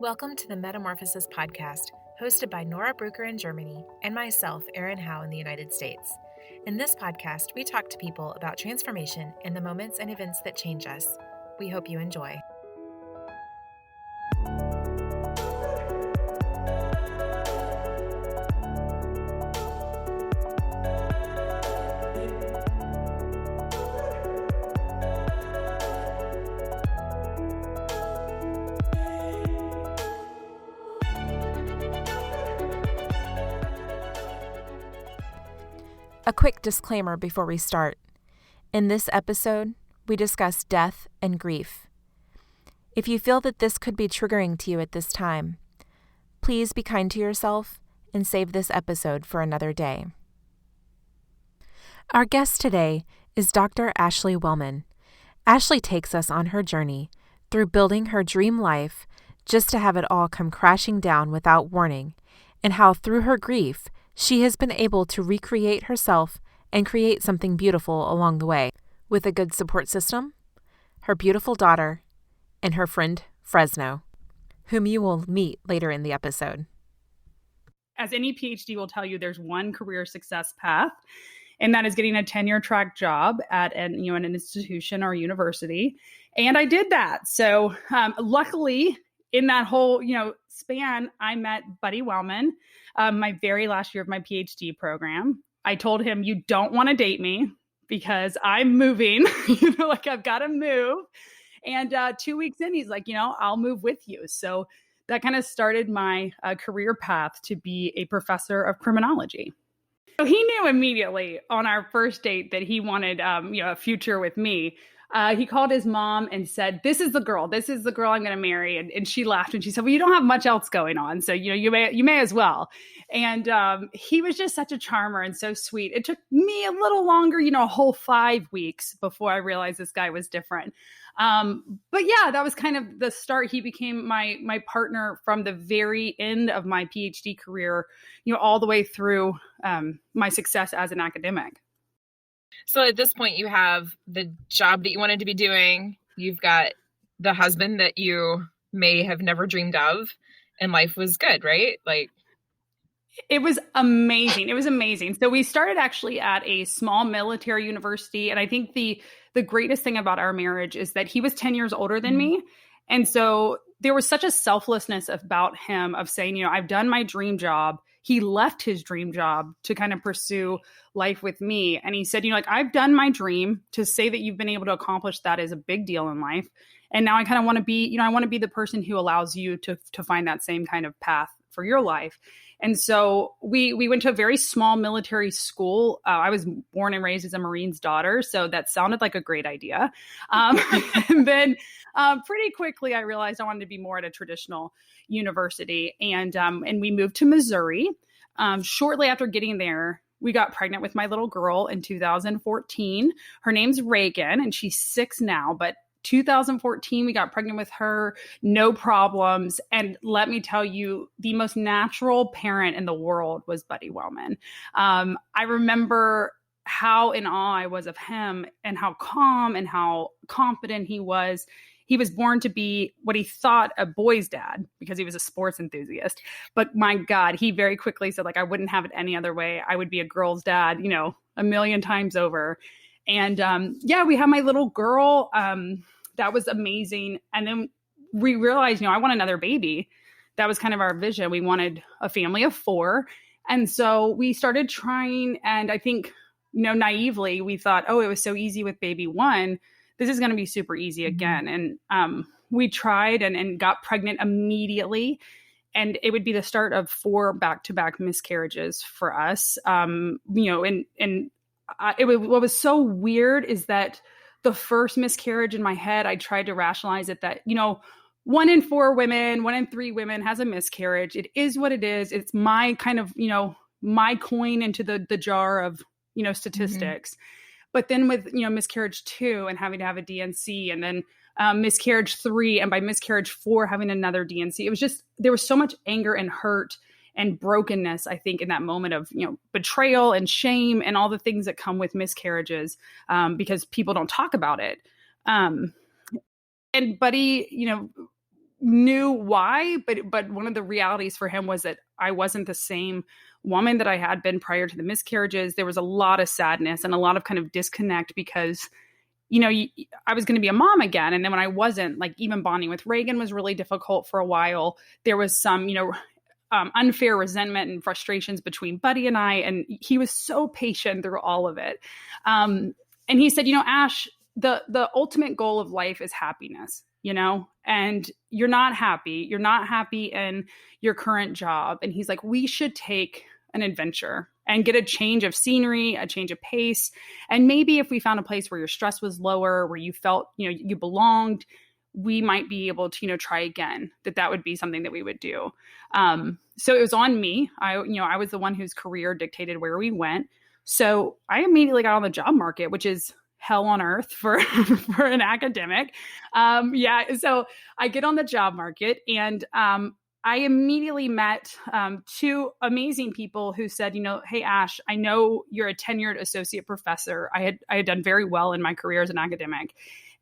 Welcome to the Metamorphosis Podcast, hosted by Nora Brucker in Germany and myself, Erin Howe, in the United States. In this podcast, we talk to people about transformation and the moments and events that change us. We hope you enjoy. A quick disclaimer before we start. In this episode, we discuss death and grief. If you feel that this could be triggering to you at this time, please be kind to yourself and save this episode for another day. Our guest today is Dr. Ashley Wellman. Ashley takes us on her journey through building her dream life just to have it all come crashing down without warning, and how through her grief, she has been able to recreate herself and create something beautiful along the way with a good support system, her beautiful daughter, and her friend Fresno, whom you will meet later in the episode. As any PhD will tell you, there's one career success path, and that is getting a tenure track job at an institution or university. And I did that. So luckily, in that whole span, I met Buddy Wellman, my very last year of my PhD program. I told him, you don't want to date me because I'm moving, I've got to move. And 2 weeks in, he's like, I'll move with you. So that kind of started my career path to be a professor of criminology. So he knew immediately on our first date that he wanted, a future with me. He called his mom and said, this is the girl I'm going to marry. And she laughed and she said, well, you don't have much else going on. So, you may as well. And he was just such a charmer and so sweet. It took me a little longer, a whole 5 weeks before I realized this guy was different. But yeah, that was kind of the start. He became my partner from the very end of my PhD career, all the way through my success as an academic. So at this point, you have the job that you wanted to be doing. You've got the husband that you may have never dreamed of, and life was good, right? It was amazing. It was amazing. So we started actually at a small military university. And I think the greatest thing about our marriage is that he was 10 years older than me. And so there was such a selflessness about him of saying, I've done my dream job. He left his dream job to kind of pursue life with me. And he said, I've done my dream. To say that you've been able to accomplish that is a big deal in life. And now I kind of want to be, I want to be the person who allows you to find that same kind of path for your life. And so we went to a very small military school. I was born and raised as a Marine's daughter, so that sounded like a great idea. And then pretty quickly, I realized I wanted to be more at a traditional university. And we moved to Missouri. Shortly after getting there, we got pregnant with my little girl in 2014. Her name's Reagan, and she's 6 now, but 2014, we got pregnant with her, no problems. And let me tell you, the most natural parent in the world was Buddy Wellman. I remember how in awe I was of him and how calm and how confident he was. He was born to be what he thought a boy's dad because he was a sports enthusiast. But my God, he very quickly said, I wouldn't have it any other way. I would be a girl's dad, a million times over. And we had my little girl. That was amazing. And then we realized, I want another baby. That was kind of our vision. We wanted a family of 4. And so we started trying. And I think, naively, we thought, it was so easy with baby 1. This is going to be super easy again. And we tried and got pregnant immediately. And it would be the start of 4 back-to-back miscarriages for us. What was so weird is that the first miscarriage in my head, I tried to rationalize it that, 1 in 4 women, 1 in 3 women has a miscarriage. It is what it is. It's my kind of, my coin into the jar of, statistics. But then with, miscarriage 2 and having to have a DNC, and then miscarriage 3, and by miscarriage 4, having another DNC, it was just, there was so much anger and hurt and brokenness, I think, in that moment of, betrayal and shame and all the things that come with miscarriages, because people don't talk about it. And Buddy, knew why, but one of the realities for him was that I wasn't the same woman that I had been prior to the miscarriages. There was a lot of sadness and a lot of kind of disconnect because, I was going to be a mom again. And then when I wasn't, like, even bonding with Reagan was really difficult for a while. There was some, unfair resentment and frustrations between Buddy and I, and he was so patient through all of it. And he said, Ash, the ultimate goal of life is happiness, and you're not happy. You're not happy in your current job. And he's like, we should take an adventure and get a change of scenery, a change of pace. And maybe if we found a place where your stress was lower, where you felt, you belonged, we might be able to, try again, that would be something that we would do. So it was on me. I was the one whose career dictated where we went. So I immediately got on the job market, which is hell on earth for an academic. So I get on the job market, and I immediately met two amazing people who said, hey, Ash, I know you're a tenured associate professor. I had done very well in my career as an academic.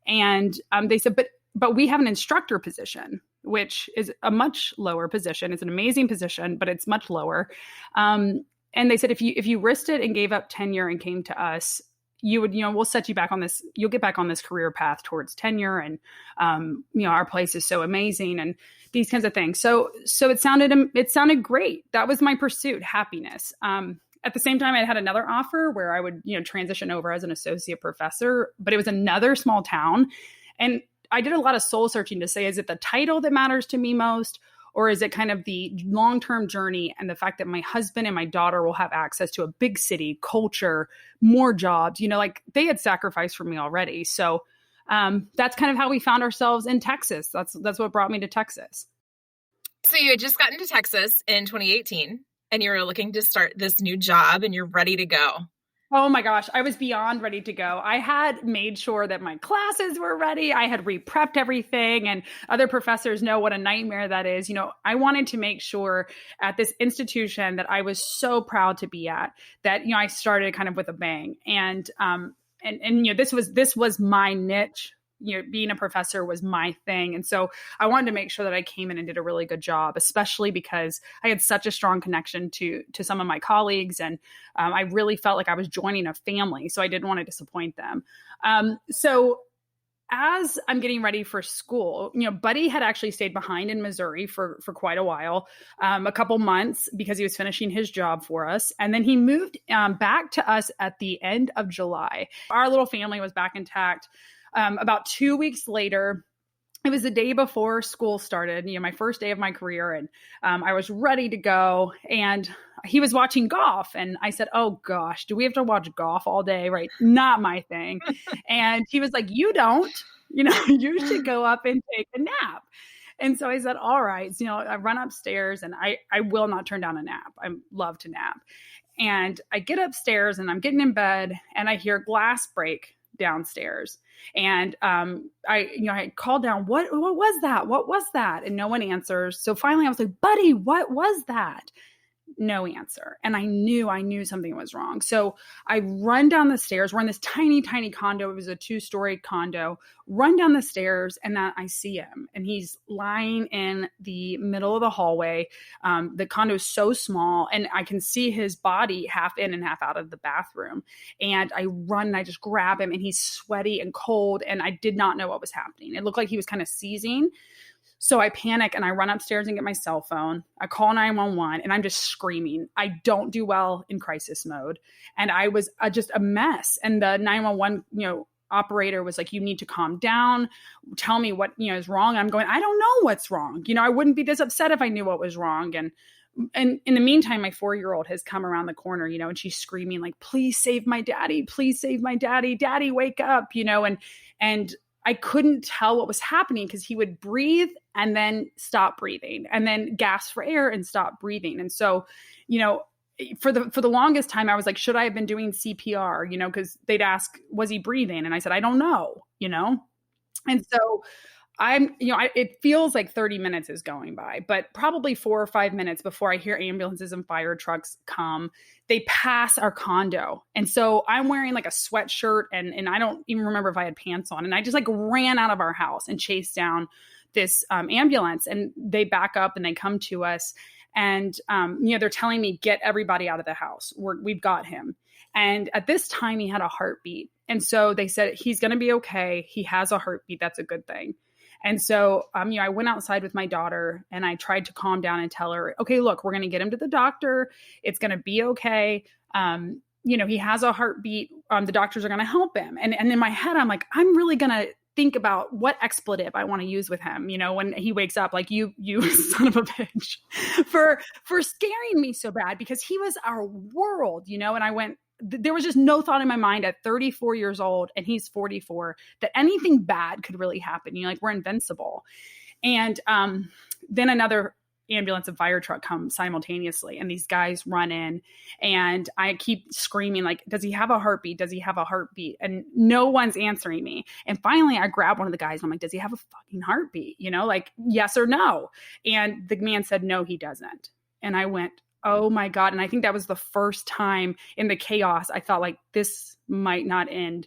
And they said, but we have an instructor position, which is a much lower position. It's an amazing position, but it's much lower. And they said, if you risked it and gave up tenure and came to us, you would, we'll set you back on this, you'll get back on this career path towards tenure. And, our place is so amazing and these kinds of things. So it sounded great. That was my pursuit, happiness. At the same time, I had another offer where I would, transition over as an associate professor, but it was another small town. And I did a lot of soul searching to say, is it the title that matters to me most? Or is it kind of the long-term journey and the fact that my husband and my daughter will have access to a big city, culture, more jobs, they had sacrificed for me already. So that's kind of how we found ourselves in Texas. That's what brought me to Texas. So you had just gotten to Texas in 2018 and you were looking to start this new job and you're ready to go. Oh my gosh, I was beyond ready to go. I had made sure that my classes were ready. I had re-prepped everything, and other professors know what a nightmare that is. I wanted to make sure at this institution that I was so proud to be at, that, I started kind of with a bang. And this was my niche. Being a professor was my thing. And so I wanted to make sure that I came in and did a really good job, especially because I had such a strong connection to some of my colleagues. And I really felt like I was joining a family. So I didn't want to disappoint them. So as I'm getting ready for school, Buddy had actually stayed behind in Missouri for quite a while, a couple months, because he was finishing his job for us. And then he moved back to us at the end of July. Our little family was back intact. About 2 weeks later, it was the day before school started, my first day of my career, and I was ready to go. And he was watching golf, and I said, "Oh gosh, do we have to watch golf all day?" Right? Not my thing. And he was like, "You don't, you should go up and take a nap." And so I said, "All right." So, I run upstairs, and I will not turn down a nap. I love to nap. And I get upstairs, and I'm getting in bed, and I hear glass break downstairs. And I called down, what was that? What was that? And no one answers. So finally I was like, "Buddy, what was that?" No answer. And I knew something was wrong. So I run down the stairs. We're in this tiny, tiny condo. It was a 2-story condo. Run down the stairs, and then I see him, and he's lying in the middle of the hallway. The condo is so small, and I can see his body half in and half out of the bathroom. And I run and I just grab him, and he's sweaty and cold, and I did not know what was happening. It looked like he was kind of seizing. So I panic and I run upstairs and get my cell phone. I call 911, and I'm just screaming. I don't do well in crisis mode. And I was just a mess. And the 911, operator was like, "You need to calm down. Tell me what, is wrong." And I'm going, "I don't know what's wrong. I wouldn't be this upset if I knew what was wrong." And in the meantime, my 4-year-old has come around the corner, and she's screaming like, "Please save my daddy. Please save my daddy. Daddy, wake up," and I couldn't tell what was happening because he would breathe and then stop breathing and then gasp for air and stop breathing. And so, for the longest time, I was like, should I have been doing CPR? Because they'd ask, "Was he breathing?" And I said, "I don't know, And so it feels like 30 minutes is going by, but probably 4 or 5 minutes before I hear ambulances and fire trucks come, they pass our condo. And so I'm wearing like a sweatshirt and I don't even remember if I had pants on. And I just like ran out of our house and chased down this ambulance, and they back up and they come to us. And, they're telling me, get everybody out of the house. We've got him. And at this time he had a heartbeat. And so they said, he's going to be okay. He has a heartbeat. That's a good thing. And so, I went outside with my daughter and I tried to calm down and tell her, okay, look, we're going to get him to the doctor. It's going to be okay. He has a heartbeat. The doctors are going to help him. And in my head, I'm like, I'm really going to think about what expletive I want to use with him, when he wakes up, like you son of a bitch for scaring me so bad, because he was our world, and there was just no thought in my mind at 34 years old and he's 44 that anything bad could really happen. We're invincible. And then another ambulance and fire truck come simultaneously, and these guys run in, and I keep screaming, like, does he have a heartbeat? Does he have a heartbeat? And no one's answering me. And finally I grab one of the guys and I'm like, does he have a fucking heartbeat? Yes or no? And the man said, no, he doesn't. And I went, oh my God. And I think that was the first time in the chaos I thought, like, this might not end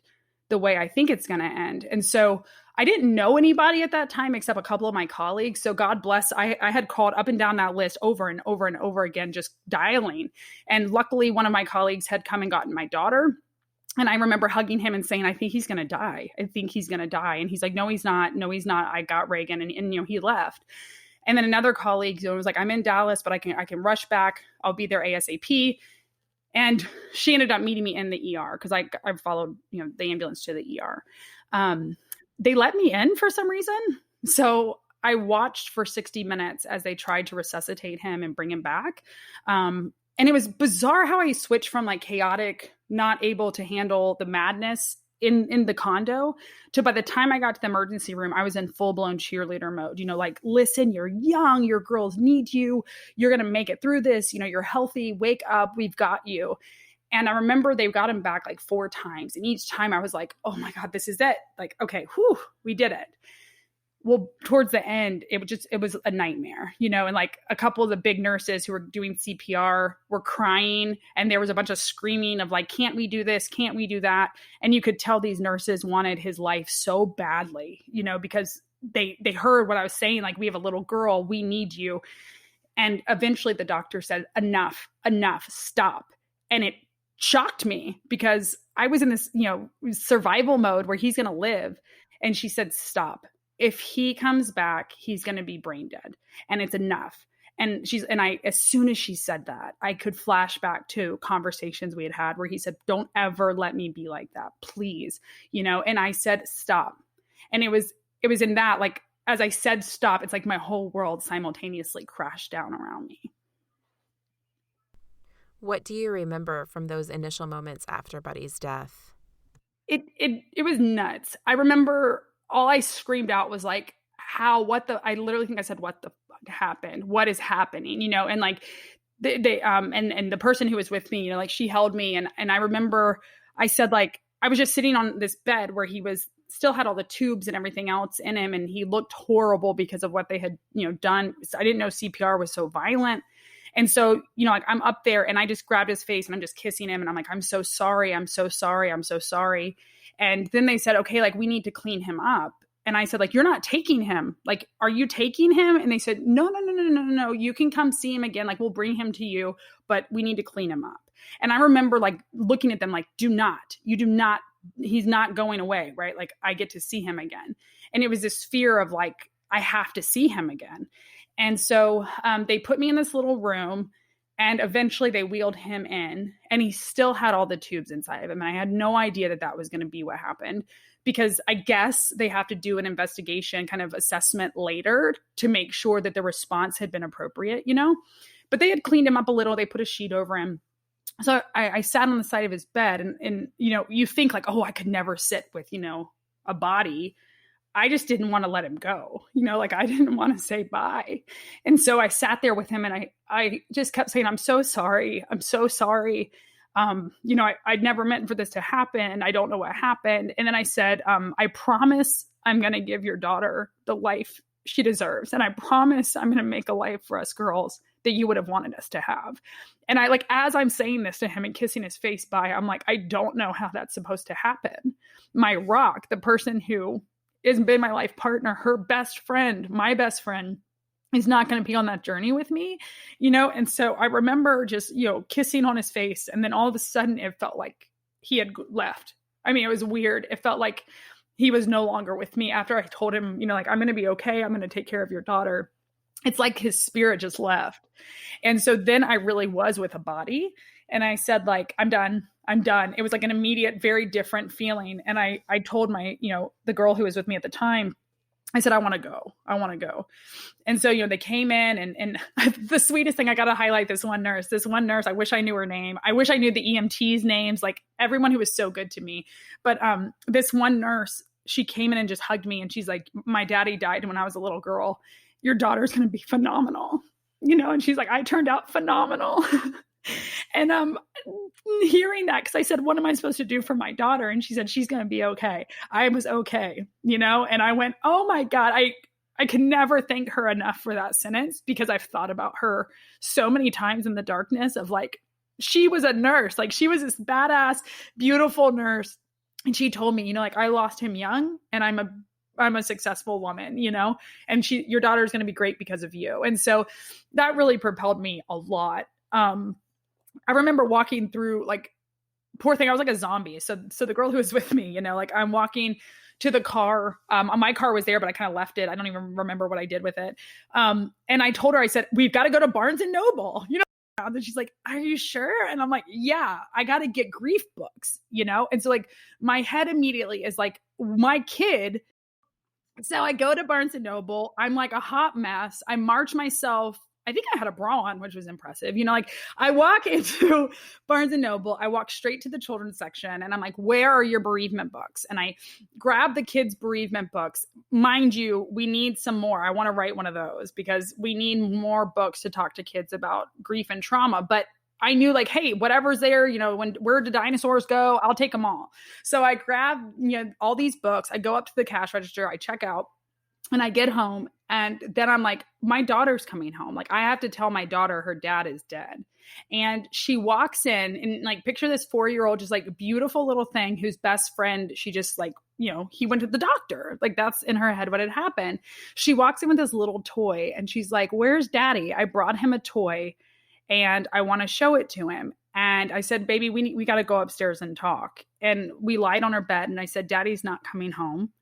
the way I think it's going to end. And so I didn't know anybody at that time except a couple of my colleagues. So God bless, I had called up and down that list over and over and over again, just dialing. And luckily one of my colleagues had come and gotten my daughter. And I remember hugging him and saying, I think he's going to die. I think he's going to die. And he's like, no, he's not. No, he's not. I got Reagan. And he left. And then another colleague was like, I'm in Dallas, but I can rush back. I'll be there ASAP. And she ended up meeting me in the ER because I followed, the ambulance to the ER. They let me in for some reason. So I watched for 60 minutes as they tried to resuscitate him and bring him back. And it was bizarre how I switched from like chaotic, not able to handle the madness in the condo to, by the time I got to the emergency room, I was in full blown cheerleader mode, like, listen, you're young, your girls need you. You're going to make it through this. You're healthy, wake up. We've got you. And I remember they got him back like 4 times. And each time I was like, oh my God, this is it. Like, okay, we did it. Well, towards the end, it was a nightmare, and like a couple of the big nurses who were doing CPR were crying, and there was a bunch of screaming of like, can't we do this? Can't we do that? And you could tell these nurses wanted his life so badly, because they heard what I was saying, like, we have a little girl, we need you. And eventually the doctor said, enough, stop. And it shocked me because I was in this, survival mode where he's going to live. And she said, stop. If he comes back, he's going to be brain dead, and it's enough. And as soon as she said that, I could flash back to conversations we had had where he said, don't ever let me be like that, please. And I said, stop. And it was in that, like, as I said, stop, it's like my whole world simultaneously crashed down around me. What do you remember from those initial moments after Buddy's death? It was nuts. I remember all I screamed out was like, I literally think I said, what the fuck happened? What is happening? And like they and the person who was with me, like, she held me. And I remember I said, like, I was just sitting on this bed where he still had all the tubes and everything else in him. And he looked horrible because of what they had, done. So I didn't know CPR was so violent. And so, like, I'm up there and I just grabbed his face and I'm just kissing him. And I'm like, I'm so sorry. I'm so sorry. I'm so sorry. And then they said, okay, like, we need to clean him up. And I said, like, you're not taking him. Like, are you taking him? And they said, no. You can come see him again. Like, we'll bring him to you, but we need to clean him up. And I remember like looking at them like, you do not, he's not going away. Right. Like, I get to see him again. And it was this fear of like, I have to see him again. And so they put me in this little room, and eventually they wheeled him in, and he still had all the tubes inside of him. And I had no idea that was going to be what happened, because I guess they have to do an investigation kind of assessment later to make sure that the response had been appropriate, but they had cleaned him up a little. They put a sheet over him. So I sat on the side of his bed and you think like, oh, I could never sit with, a body. I just didn't want to let him go, like, I didn't want to say bye. And so I sat there with him and I just kept saying, I'm so sorry. I'm so sorry. I'd never meant for this to happen. I don't know what happened. And then I said, I promise I'm going to give your daughter the life she deserves. And I promise I'm going to make a life for us girls that you would have wanted us to have. And I, like, as I'm saying this to him and kissing his face bye, I'm like, I don't know how that's supposed to happen. My rock, the person who has been my life partner, her best friend, my best friend, is not going to be on that journey with me, And so I remember just, kissing on his face. And then all of a sudden it felt like he had left. I mean, it was weird. It felt like he was no longer with me after I told him, I'm going to be okay. I'm going to take care of your daughter. It's like his spirit just left. And so then I really was with a body. And I said, like, I'm done. It was like an immediate, very different feeling. And I told my, the girl who was with me at the time, I said, I want to go. And so, they came in and the sweetest thing, I got to highlight this one nurse, I wish I knew her name. I wish I knew the EMTs names, like everyone who was so good to me. But this one nurse, she came in and just hugged me. And she's like, my daddy died when I was a little girl. Your daughter's going to be phenomenal, and she's like, I turned out phenomenal. And hearing that, because I said, what am I supposed to do for my daughter? And she said, she's going to be okay. I was okay, and I went, oh my God, I can never thank her enough for that sentence, because I've thought about her so many times in the darkness of like, she was a nurse, like she was this badass, beautiful nurse. And she told me, like, I lost him young and I'm a successful woman, and your daughter is going to be great because of you. And so that really propelled me a lot. I remember walking through, like, poor thing, I was like a zombie. So the girl who was with me, like I'm walking to the car. My car was there, but I kind of left it. I don't even remember what I did with it. And I told her, I said, we've got to go to Barnes and Noble, And she's like, are you sure? And I'm like, yeah, I got to get grief books, And so like my head immediately is like, my kid. So I go to Barnes and Noble. I'm like a hot mess. I march myself. I think I had a bra on, which was impressive. Like I walk into Barnes and Noble, I walk straight to the children's section and I'm like, where are your bereavement books? And I grab the kids' bereavement books. Mind you, we need some more. I want to write one of those because we need more books to talk to kids about grief and trauma. But I knew like, hey, whatever's there, where do dinosaurs go? I'll take them all. So I grab, all these books. I go up to the cash register. I check out. And I get home and then I'm like, my daughter's coming home. Like I have to tell my daughter her dad is dead. And she walks in and like, picture this 4-year-old, just like beautiful little thing whose best friend, she just like, he went to the doctor. Like that's in her head what had happened. She walks in with this little toy and she's like, where's daddy? I brought him a toy and I want to show it to him. And I said, baby, we got to go upstairs and talk. And we lied on her bed. And I said, daddy's not coming home.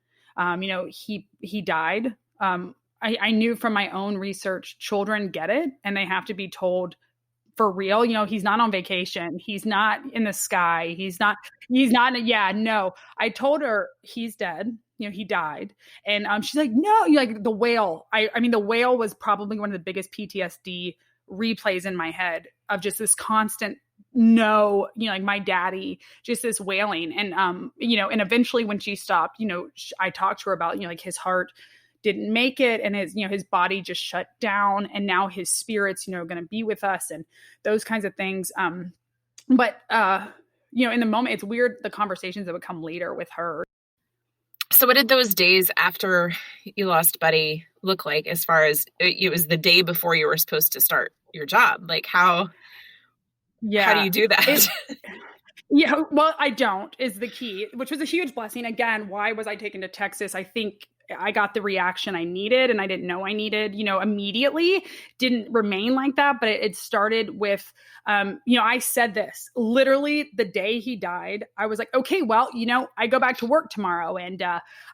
He died. I knew from my own research, children get it and they have to be told for real. He's not on vacation. He's not in the sky. He's not, no, I told her he's dead. He died. And, she's like, no, like the whale. I mean, the whale was probably one of the biggest PTSD replays in my head of just this constant no, like my daddy, just this wailing. And, and eventually when she stopped, I talked to her about, like his heart didn't make it and his body just shut down and now his spirit's, going to be with us and those kinds of things. But in the moment, it's weird, the conversations that would come later with her. So what did those days after you lost Buddy look like as far as it was the day before you were supposed to start your job? Like how do you do that? Well, I don't is the key, which was a huge blessing. Again, why was I taken to Texas? I think I got the reaction I needed and I didn't know I needed, immediately. Didn't remain like that, but it started with, I said this literally the day he died. I was like, okay, well, I go back to work tomorrow and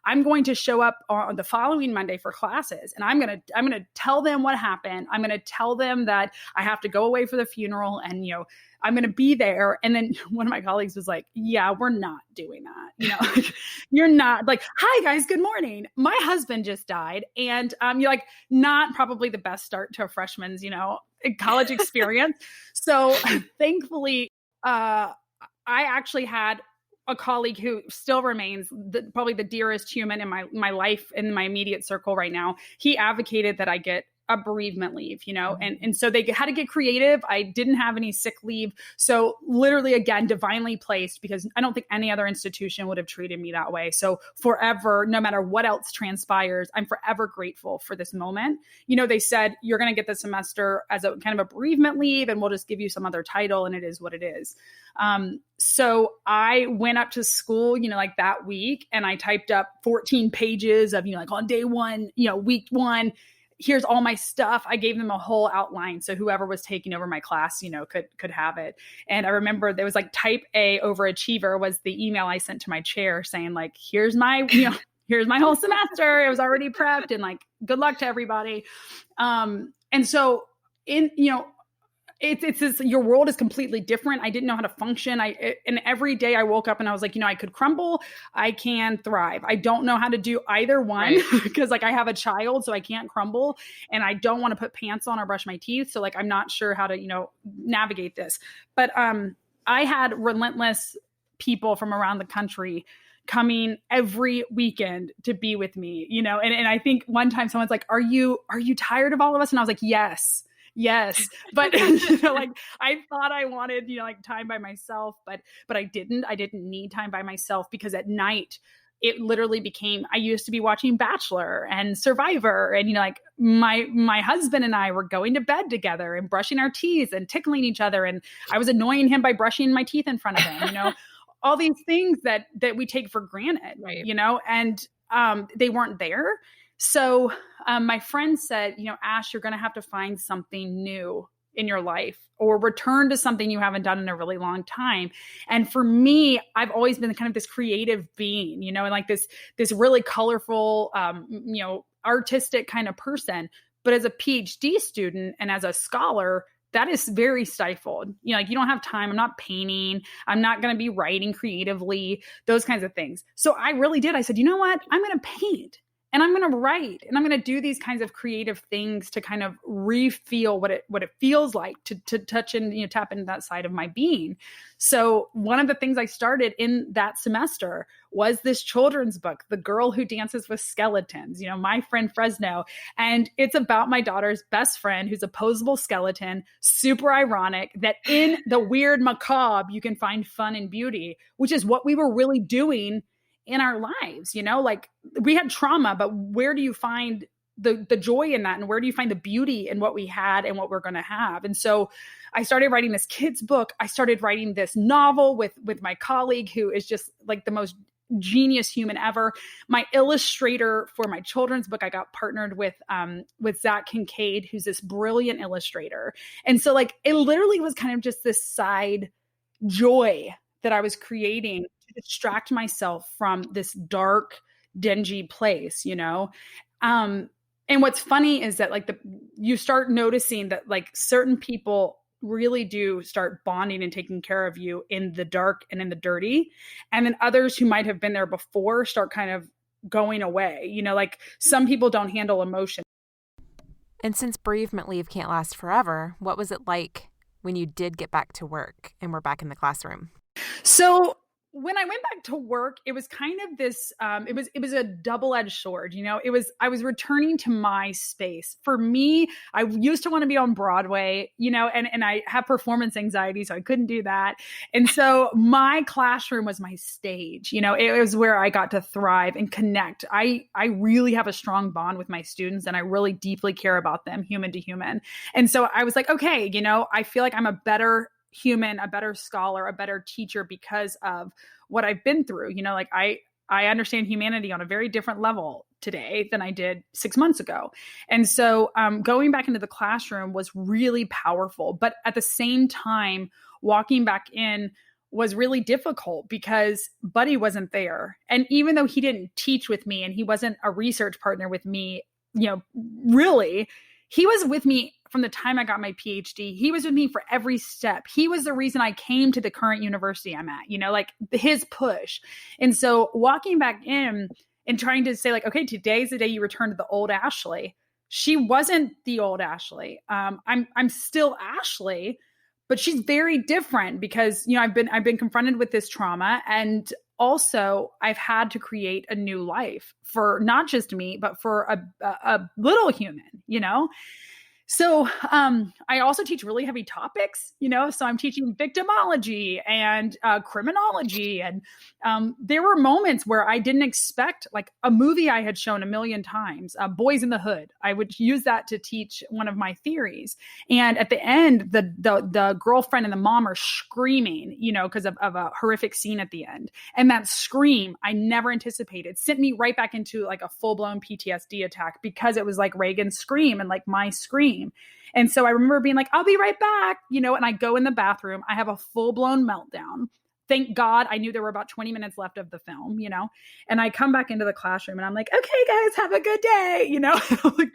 I'm going to show up on the following Monday for classes. And I'm going to tell them what happened. I'm going to tell them that I have to go away for the funeral and, I'm going to be there. And then one of my colleagues was like, yeah, we're not doing that. Like, you're not like, hi guys, good morning. My husband just died. And you're like, not probably the best start to a freshman's, college experience. So thankfully, I actually had a colleague who still remains probably the dearest human in my life, in my immediate circle right now. He advocated that I get a bereavement leave, and so they had to get creative. I didn't have any sick leave. So literally, again, divinely placed, because I don't think any other institution would have treated me that way. So forever, no matter what else transpires, I'm forever grateful for this moment. They said, you're going to get the semester as a kind of a bereavement leave, and we'll just give you some other title, and it is what it is. So I went up to school, like that week, and I typed up 14 pages of, like on day one, week one, here's all my stuff. I gave them a whole outline. So whoever was taking over my class, could have it. And I remember there was like type A overachiever was the email I sent to my chair saying like, here's my, here's my whole semester. It was already prepped, and like, good luck to everybody. And so it's this, your world is completely different. I didn't know how to function. And every day I woke up and I was like, I could crumble, I can thrive. I don't know how to do either one because like I have a child, so I can't crumble, and I don't want to put pants on or brush my teeth. So like, I'm not sure how to, navigate this, but, I had relentless people from around the country coming every weekend to be with me, and I think one time someone's like, are you tired of all of us? And I was like, yes. But, like I thought I wanted, like time by myself, but I didn't need time by myself, because at night it literally became, I used to be watching Bachelor and Survivor, and, like my husband and I were going to bed together and brushing our teeth and tickling each other. And I was annoying him by brushing my teeth in front of him, all these things that we take for granted, and, they weren't there. So my friend said, Ash, you're going to have to find something new in your life, or return to something you haven't done in a really long time. And for me, I've always been kind of this creative being, and like this really colorful, artistic kind of person. But as a PhD student and as a scholar, that is very stifled. Like you don't have time. I'm not painting. I'm not going to be writing creatively, those kinds of things. So I really did. I said, you know what? I'm going to paint. And I'm going to write, and I'm going to do these kinds of creative things to kind of re-feel what it feels like to touch and tap into that side of my being. So one of the things I started in that semester was this children's book, The Girl Who Dances with Skeletons, My Friend Fresno. And it's about my daughter's best friend, who's a poseable skeleton, super ironic, that in the weird macabre, you can find fun and beauty, which is what we were really doing in our lives. Like we had trauma, but where do you find the joy in that? And where do you find the beauty in what we had and what we're going to have? And so I started writing this kid's book. I started writing this novel with my colleague, who is just like the most genius human ever. My illustrator for my children's book, I got partnered with Zach Kincaid, who's this brilliant illustrator. And so like, it literally was kind of just this side joy that I was creating to distract myself from this dark, dingy place, And what's funny is that like you start noticing that like certain people really do start bonding and taking care of you in the dark and in the dirty. And then others who might have been there before start kind of going away, like some people don't handle emotion. And since bereavement leave can't last forever, what was it like when you did get back to work and were back in the classroom? So when I went back to work, it was kind of this, it was a double-edged sword. I was returning to my space. For me, I used to want to be on Broadway, and I have performance anxiety, so I couldn't do that. And so my classroom was my stage, it was where I got to thrive and connect. I really have a strong bond with my students, and I really deeply care about them, human to human. And so I was like, okay, I feel like I'm a better human, a better scholar, a better teacher because of what I've been through. Like I understand humanity on a very different level today than I did 6 months ago. And so going back into the classroom was really powerful. But at the same time, walking back in was really difficult because Buddy wasn't there. And even though he didn't teach with me and he wasn't a research partner with me, really, he was with me from the time I got my PhD. He was with me for every step. He was the reason I came to the current university I'm at, like his push. And so walking back in and trying to say like, okay, today's the day you return to the old Ashley. She wasn't the old Ashley. I'm still Ashley, but she's very different because, I've been confronted with this trauma, and also I've had to create a new life for not just me, but for a little human, you know? So I also teach really heavy topics, you know, so I'm teaching victimology and criminology. And there were moments where I didn't expect, like a movie I had shown a million times, Boys in the Hood. I would use that to teach one of my theories. And at the end, the girlfriend and the mom are screaming, you know, because of a horrific scene at the end. And that scream I never anticipated sent me right back into like a full-blown PTSD attack, because it was like Reagan's scream and like my scream. And so I remember being like, I'll be right back, you know, and I go in the bathroom, I have a full-blown meltdown. Thank God I knew there were about 20 minutes left of the film, you know, and I come back into the classroom and I'm like, okay, guys, have a good day. You know, like,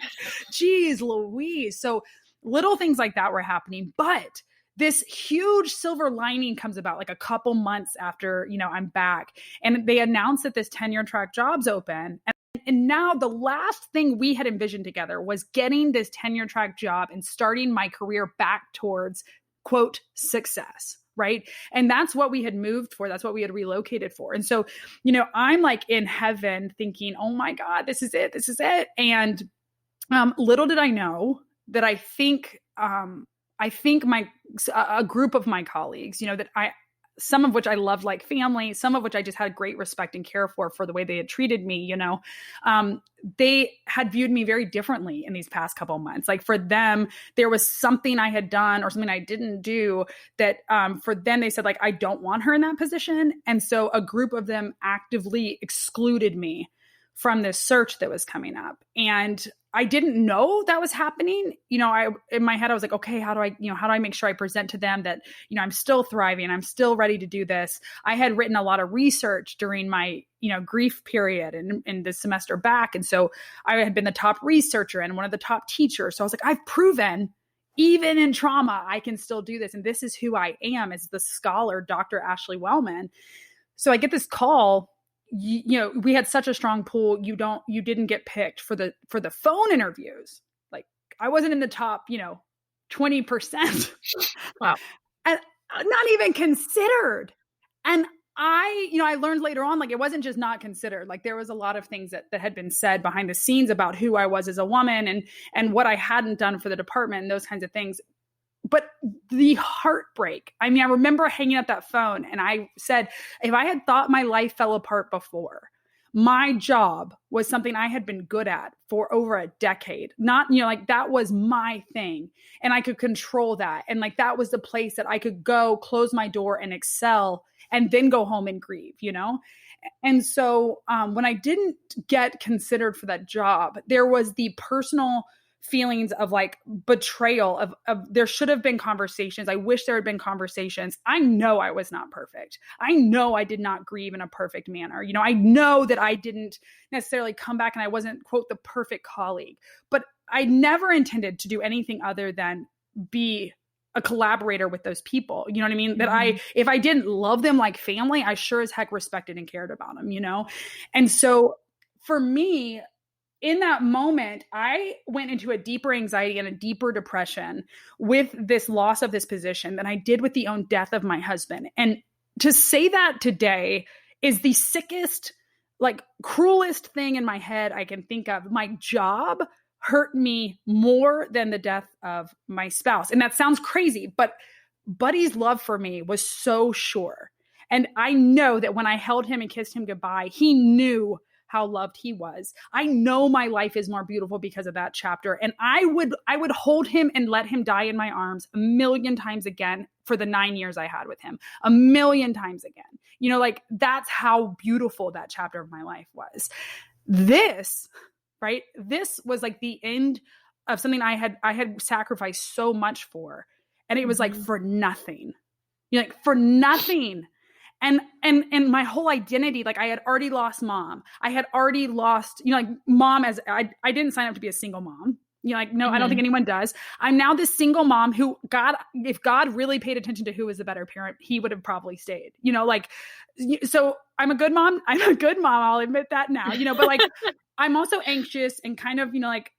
geez, Louise. So little things like that were happening, but this huge silver lining comes about like a couple months after, you know, I'm back, and they announced that this tenure track job's open. And now the last thing we had envisioned together was getting this tenure track job and starting my career back towards, quote, success. Right. And that's what we had moved for. That's what we had relocated for. And so, you know, I'm like in heaven thinking, oh my God, this is it. This is it. And little did I know that I think a group of my colleagues, you know, that some of which I loved like family, some of which I just had great respect and care for the way they had treated me, you know, they had viewed me very differently in these past couple of months. Like for them, there was something I had done or something I didn't do that for them, they said like, I don't want her in that position. And so a group of them actively excluded me from this search that was coming up. And I didn't know that was happening. You know, in my head, I was like, okay, how do I make sure I present to them that, you know, I'm still thriving. I'm still ready to do this. I had written a lot of research during my, you know, grief period and the semester back. And so I had been the top researcher and one of the top teachers. So I was like, I've proven even in trauma, I can still do this. And this is who I am, as the scholar, Dr. Ashley Wellman. So I get this call. You know, we had such a strong pool. You didn't get picked for the phone interviews. Like I wasn't in the top, you know, 20%. Wow. And not even considered. And I learned later on, like it wasn't just not considered. Like there was a lot of things that had been said behind the scenes about who I was as a woman and what I hadn't done for the department and those kinds of things. But the heartbreak, I mean, I remember hanging up that phone and I said, if I had thought my life fell apart before, my job was something I had been good at for over a decade. Not, you know, like that was my thing and I could control that. And like, that was the place that I could go close my door and excel and then go home and grieve, you know? And so when I didn't get considered for that job, there was the personal feelings of like betrayal of there should have been conversations. I wish there had been conversations. I know I was not perfect. I know I did not grieve in a perfect manner. You know, I know that I didn't necessarily come back and I wasn't, quote, the perfect colleague, but I never intended to do anything other than be a collaborator with those people. You know what I mean? That if I didn't love them like family, I sure as heck respected and cared about them, you know? And so for me, in that moment, I went into a deeper anxiety and a deeper depression with this loss of this position than I did with the own death of my husband. And to say that today is the sickest, like cruelest thing in my head I can think of. My job hurt me more than the death of my spouse. And that sounds crazy, but Buddy's love for me was so sure. And I know that when I held him and kissed him goodbye, he knew how loved he was. I know my life is more beautiful because of that chapter. And I would hold him and let him die in my arms 1,000,000 times again for the 9 years I had with him, 1,000,000 times again. You know, like that's how beautiful that chapter of my life was. This was like the end of something I had sacrificed so much for. And it was like for nothing. You're like for nothing. And my whole identity, like I had already lost mom. I had already lost, you know, like mom as I didn't sign up to be a single mom. You know, like, no, I don't think anyone does. I'm now this single mom who if God really paid attention to who was the better parent, he would have probably stayed, you know, like, so I'm a good mom. I'll admit that now, you know, but like, I'm also anxious and kind of, you know, like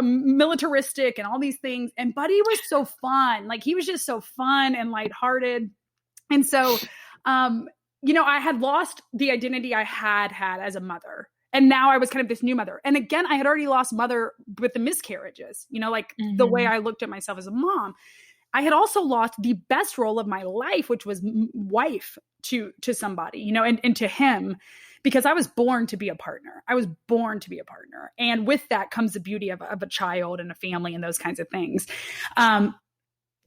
militaristic and all these things. And Buddy was so fun. Like he was just so fun and lighthearted. And so, I had lost the identity I had as a mother. And now I was kind of this new mother. And again, I had already lost mother with the miscarriages, the way I looked at myself as a mom. I had also lost the best role of my life, which was wife to somebody, and to him, because I was born to be a partner. And with that comes the beauty of a child and a family and those kinds of things. Now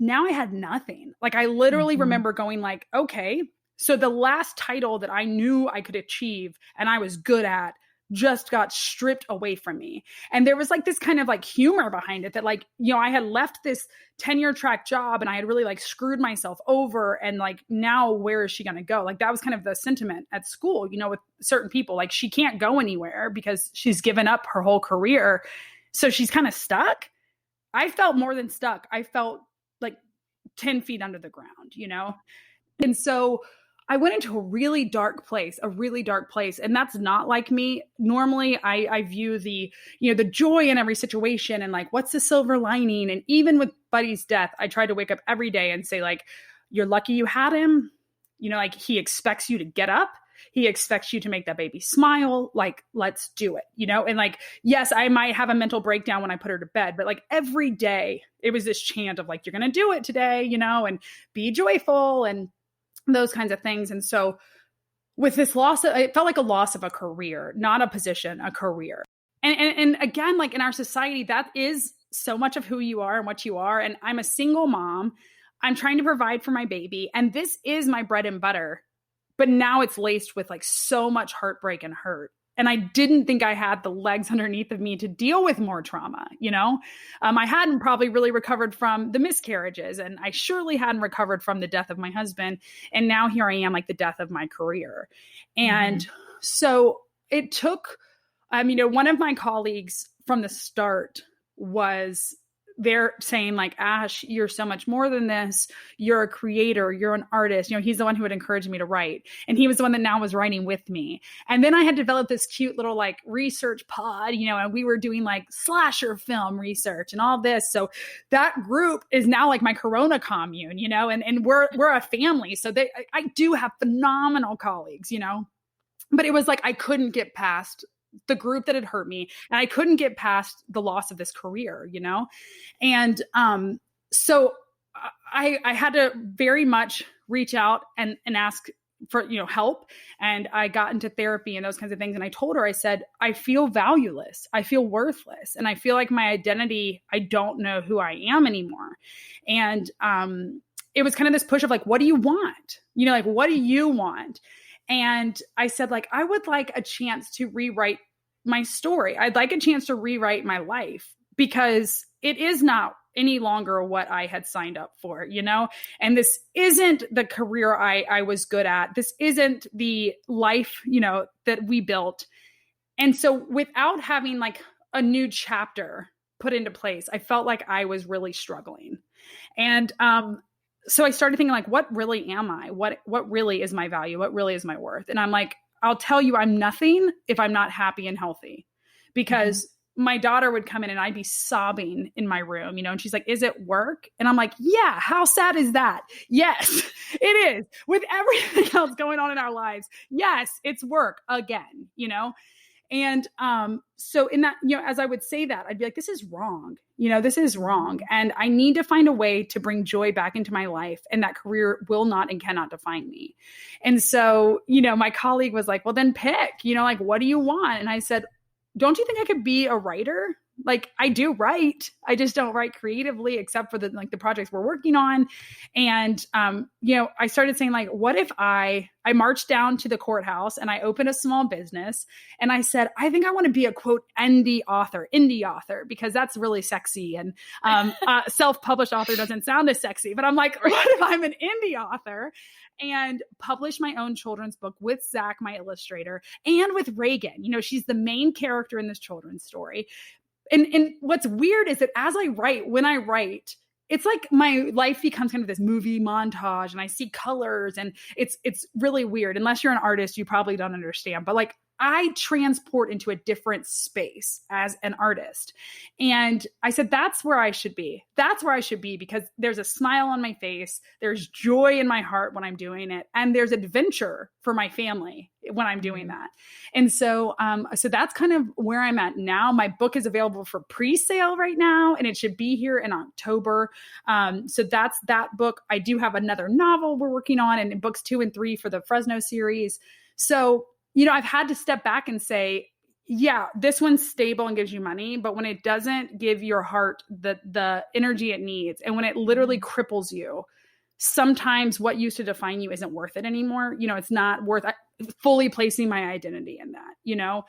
I had nothing. Like, I literally remember going like, okay, so the last title that I knew I could achieve and I was good at just got stripped away from me. And there was like this kind of like humor behind it that like, I had left this tenure track job and I had really like screwed myself over. And like, now where is she going to go? Like, that was kind of the sentiment at school, with certain people, like she can't go anywhere because she's given up her whole career. So she's kind of stuck. I felt more than stuck. I felt like 10 feet under the ground, And so I went into a really dark place. And that's not like me. Normally I view the joy in every situation and like, what's the silver lining? And even with Buddy's death, I tried to wake up every day and say like, you're lucky you had him. Like he expects you to get up. He expects you to make that baby smile. Like, let's do it, And like, yes, I might have a mental breakdown when I put her to bed, but like every day it was this chant of like, you're going to do it today, and be joyful and those kinds of things. And so with this loss, it felt like a loss of a career, not a position, a career. And again, like in our society, that is so much of who you are and what you are. And I'm a single mom. I'm trying to provide for my baby. And this is my bread and butter. But now it's laced with like so much heartbreak and hurt. And I didn't think I had the legs underneath of me to deal with more trauma, I hadn't probably really recovered from the miscarriages, and I surely hadn't recovered from the death of my husband. And now here I am, like the death of my career. And so it took, one of my colleagues from the start was they're saying like, Ash, you're so much more than this. You're a creator. You're an artist. He's the one who had encouraged me to write. And he was the one that now was writing with me. And then I had developed this cute little like research pod, and we were doing like slasher film research and all this. So that group is now like my Corona commune, and we're a family. So I do have phenomenal colleagues, but it was like, I couldn't get past the group that had hurt me, and I couldn't get past the loss of this career, And so I had to very much reach out and ask for, help. And I got into therapy and those kinds of things. And I told her, I said, I feel valueless. I feel worthless. And I feel like my identity, I don't know who I am anymore. And it was kind of this push of like, what do you want? Like, what do you want? And I said, like, I would like a chance to rewrite my story. I'd like a chance to rewrite my life because it is not any longer what I had signed up for, and this isn't the career I was good at. This isn't the life, that we built. And so without having like a new chapter put into place, I felt like I was really struggling. And, so I started thinking like, what really am I? What really is my value? What really is my worth? And I'm like, I'll tell you, I'm nothing if I'm not happy and healthy, because my daughter would come in and I'd be sobbing in my room, and she's like, is it work? And I'm like, yeah, how sad is that? Yes, it is. With everything else going on in our lives. Yes, it's work again, And so in that, as I would say that, I'd be like, this is wrong. This is wrong. And I need to find a way to bring joy back into my life. And that career will not and cannot define me. And so, my colleague was like, well, then pick, like, what do you want? And I said, don't you think I could be a writer? Like, I do write. I just don't write creatively, except for the projects we're working on. And, I started saying like, what if I marched down to the courthouse and I opened a small business and I said, I think I want to be a quote, indie author, because that's really sexy. And, self-published author doesn't sound as sexy, but I'm like, what if I'm an indie author and publish my own children's book with Zach, my illustrator, and with Reagan? She's the main character in this children's story. And what's weird is that when I write, it's like my life becomes kind of this movie montage and I see colors and it's really weird. Unless you're an artist, you probably don't understand. But like, I transport into a different space as an artist. And I said, that's where I should be. That's where I should be, because there's a smile on my face. There's joy in my heart when I'm doing it. And there's adventure for my family when I'm doing that. And so, so that's kind of where I'm at now. My book is available for pre-sale right now, and it should be here in October. So that's that book. I do have another novel we're working on, and books 2 and 3 for the Fresno series. So, you know, I've had to step back and say, yeah, this one's stable and gives you money, but when it doesn't give your heart the energy it needs, and when it literally cripples you, sometimes what used to define you isn't worth it anymore. You know, it's not worth fully placing my identity in that, you know?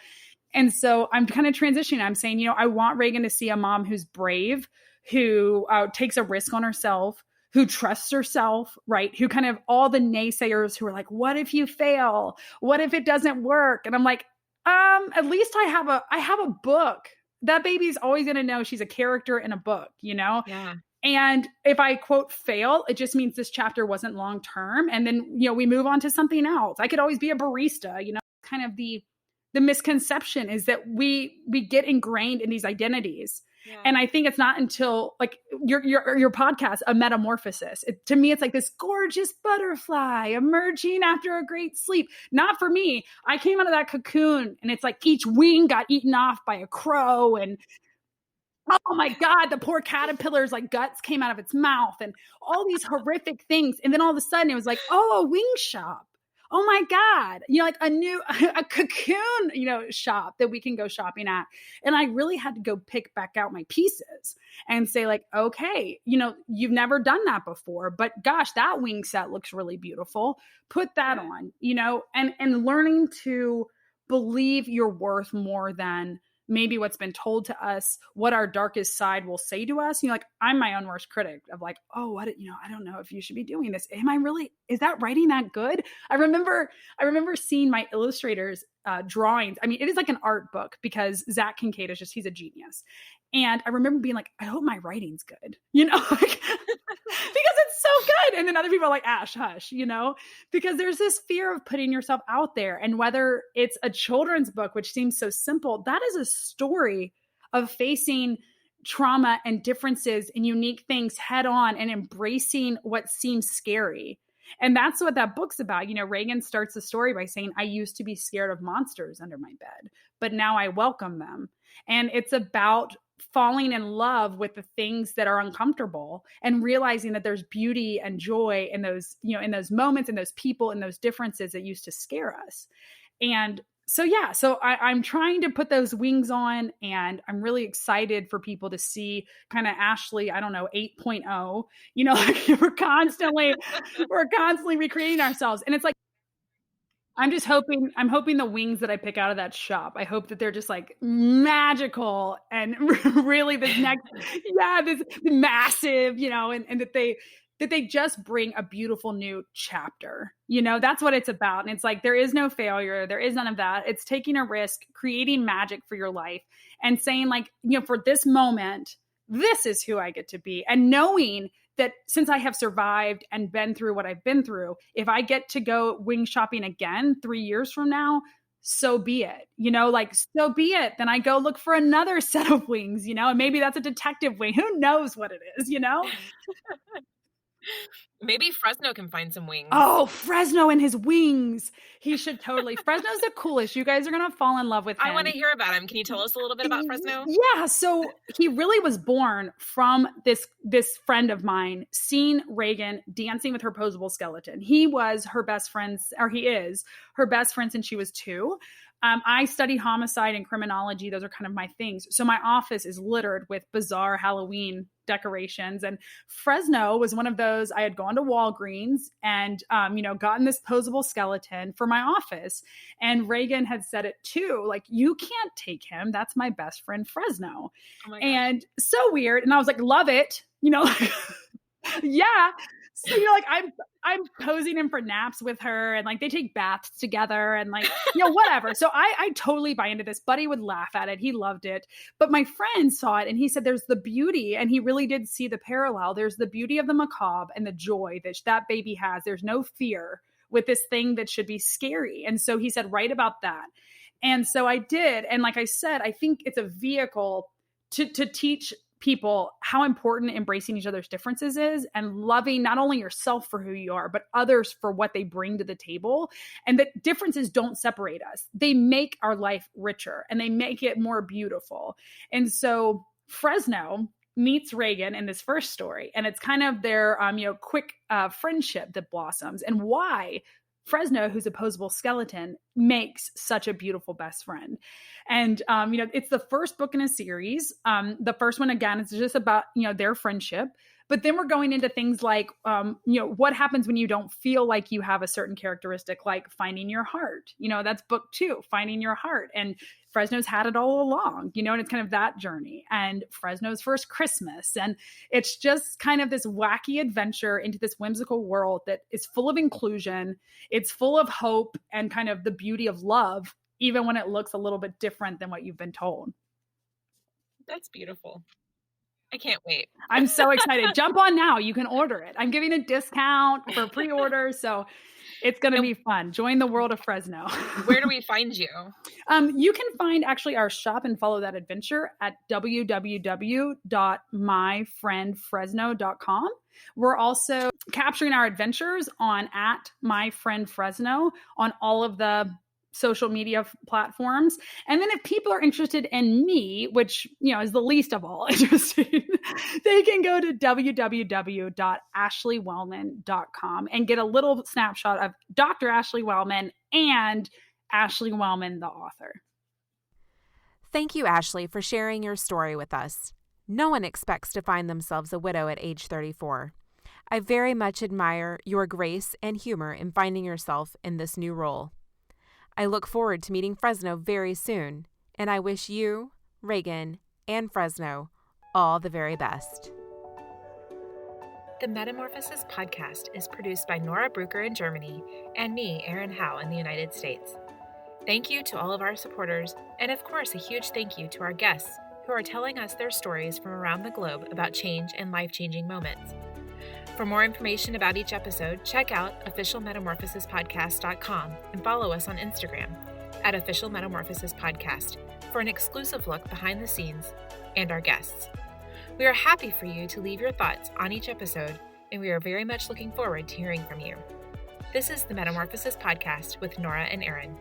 And so I'm kind of transitioning. I'm saying, you know, I want Reagan to see a mom who's brave, who takes a risk on herself, who trusts herself, right? Who kind of all the naysayers who are like, what if you fail? What if it doesn't work? And I'm like, at least I have a book. That baby's always going to know she's a character in a book, you know? Yeah. And if I quote fail, it just means this chapter wasn't long-term. And then, you know, we move on to something else. I could always be a barista, you know, kind of the misconception is that we get ingrained in these identities. Yeah. And I think it's not until like your podcast, A Metamorphosis. To me, it's like this gorgeous butterfly emerging after a great sleep. Not for me. I came out of that cocoon and it's like each wing got eaten off by a crow, and oh my God, the poor caterpillar's like guts came out of its mouth and all these horrific things. And then all of a sudden it was like, oh, a wing shop. Oh my God, you know, like a cocoon, you know, shop that we can go shopping at. And I really had to go pick back out my pieces and say like, okay, you know, you've never done that before, but gosh, that wing set looks really beautiful. Put that on, you know, and learning to believe your worth more than maybe what's been told to us, what our darkest side will say to us. You know, like I'm my own worst critic of like, oh, what, you know, I don't know if you should be doing this. Is that writing that good? I remember seeing my illustrators drawings. I mean, it is like an art book because Zach Kincaid is he's a genius. And I remember being like, I hope my writing's good, you know, like, because it's so good. And then other people are like, Ash, hush, you know, because there's this fear of putting yourself out there. And whether it's a children's book, which seems so simple, that is a story of facing trauma and differences and unique things head on and embracing what seems scary. And that's what that book's about. You know, Reagan starts the story by saying, I used to be scared of monsters under my bed, but now I welcome them. And it's about falling in love with the things that are uncomfortable and realizing that there's beauty and joy in those, you know, in those moments and those people and those differences that used to scare us. And so, yeah, so I'm trying to put those wings on, and I'm really excited for people to see kind of Ashley, I don't know, 8.0, you know, like we're constantly recreating ourselves. And it's like, I'm hoping the wings that I pick out of that shop, I hope that they're just like magical and really this massive, you know, and that they just bring a beautiful new chapter. You know, that's what it's about. And it's like, there is no failure. There is none of that. It's taking a risk, creating magic for your life, and saying like, you know, for this moment, this is who I get to be. And knowing that since I have survived and been through what I've been through, if I get to go wing shopping again 3 years from now, so be it, you know, like, so be it. Then I go look for another set of wings, you know, and maybe that's a detective wing. Who knows what it is, you know? Maybe Fresno can find some wings. Oh, Fresno and his wings. He should totally. Fresno's the coolest. You guys are going to fall in love with him. I want to hear about him. Can you tell us a little bit about Fresno? Yeah. So he really was born from this friend of mine, seeing Reagan dancing with her poseable skeleton. He was her best friend, or he is her best friend since she was 2. I studied homicide and criminology. Those are kind of my things. So my office is littered with bizarre Halloween decorations. And Fresno was one of those. I had gone to Walgreens and, you know, gotten this poseable skeleton for my office. And Reagan had said it too, like, you can't take him. That's my best friend, Fresno. Oh and so weird. And I was like, love it. You know, yeah. So, you know, like I'm posing him for naps with her, and like they take baths together and like, you know, whatever. So I totally buy into this. Buddy would laugh at it. He loved it. But my friend saw it and he said, there's the beauty. And he really did see the parallel. There's the beauty of the macabre and the joy that baby has. There's no fear with this thing that should be scary. And so he said, write about that. And so I did. And like I said, I think it's a vehicle to teach people how important embracing each other's differences is, and loving not only yourself for who you are, but others for what they bring to the table. And that differences don't separate us. They make our life richer and they make it more beautiful. And so Fresno meets Reagan in this first story, and it's kind of their quick friendship that blossoms, and why Fresno, who's a poseable skeleton, makes such a beautiful best friend. And, it's the first book in a series. The first one, again, is just about, their friendship. But then we're going into things like, what happens when you don't feel like you have a certain characteristic, like finding your heart. That's book 2, finding your heart. And Fresno's had it all along, and it's kind of that journey. And Fresno's first Christmas. And it's just kind of this wacky adventure into this whimsical world that is full of inclusion. It's full of hope and kind of the beauty of love, even when it looks a little bit different than what you've been told. That's beautiful. I can't wait. I'm so excited. Jump on now. You can order it. I'm giving a discount for pre-order. So it's going to be fun. Join the world of Fresno. Where do we find you? You can find actually our shop and follow that adventure at www.myfriendfresno.com. We're also capturing our adventures on @myfriendfresno on all of the social media platforms. And then if people are interested in me, which, is the least of all interesting, they can go to www.ashleywellman.com and get a little snapshot of Dr. Ashley Wellman and Ashley Wellman, the author. Thank you, Ashley, for sharing your story with us. No one expects to find themselves a widow at age 34. I very much admire your grace and humor in finding yourself in this new role. I look forward to meeting Fresno very soon, and I wish you, Reagan, and Fresno all the very best. The Metamorphosis Podcast is produced by Nora Brucker in Germany and me, Erin Howe, in the United States. Thank you to all of our supporters, and of course a huge thank you to our guests who are telling us their stories from around the globe about change and life-changing moments. For more information about each episode, check out officialmetamorphosispodcast.com and follow us on Instagram at Official Metamorphosis Podcast for an exclusive look behind the scenes and our guests. We are happy for you to leave your thoughts on each episode, and we are very much looking forward to hearing from you. This is the Metamorphosis Podcast with Nora and Erin.